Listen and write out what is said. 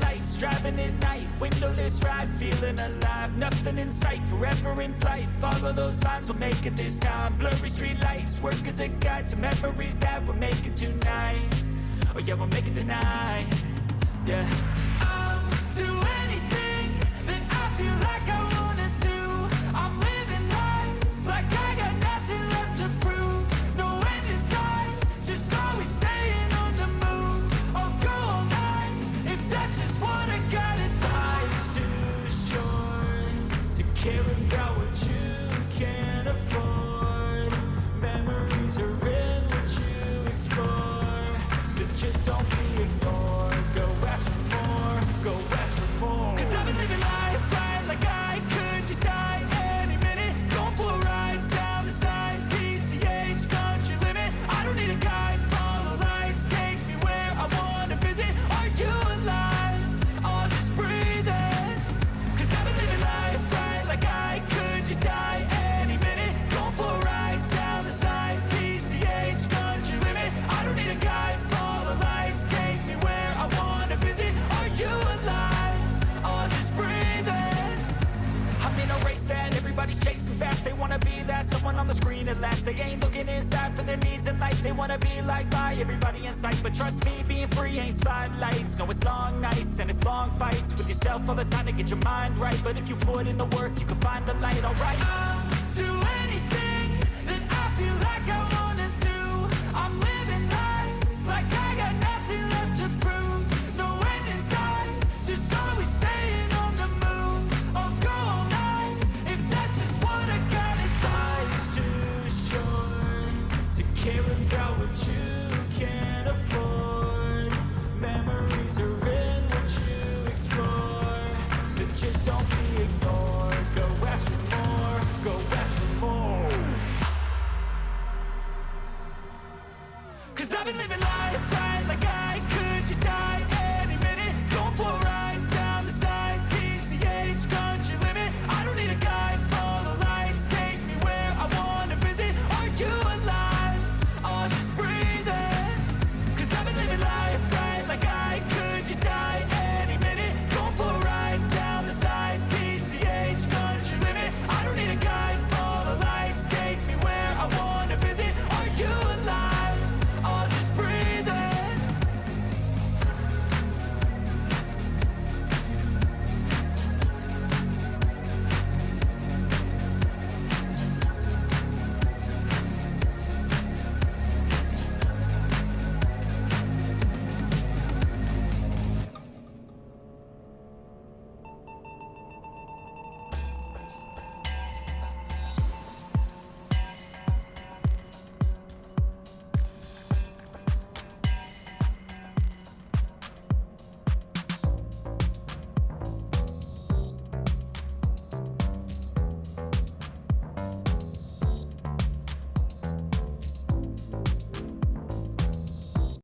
lights, driving at night, windowless ride, feeling alive. Nothing in sight, forever in flight. Follow those lines, we'll make it this time. Blurry street lights, work as a guide to memories that we're making tonight. Oh yeah, we'll make it tonight. Yeah. I'll do anything that I feel like I wanna do. I'm living life like I got nothing left to prove. No end in sight, just always staying on the move. I'll go all night if that's just what I gotta do. Life's too short to care about what you can't afford. Memories are in what you explore, so just don't be ignored. Go ask for more, go ask for more. 'Cause I've been living life right like I could just die any minute. Going for a ride down the side, PCH, country limit. I don't need a guide, follow lights, take me where I wanna visit. Are you alive? I'll just breathe in. 'Cause I've been living life right like I could just die any minute. Going for a ride down the side, PCH, country limit. I don't need a guide, follow lights, take me where I wanna visit. Are you alive? I'll just breathe in. I'm in a race that everybody's chasing fast. They wanna be that someone on the screen at last. They ain't looking inside for their needs in life. They wanna be liked by everybody in sight. But trust me, being free ain't spotlights. No, it's long nights and it's long fights with yourself all the time to get your mind right. But if you put in the work, you can find the light, alright? I'll do anything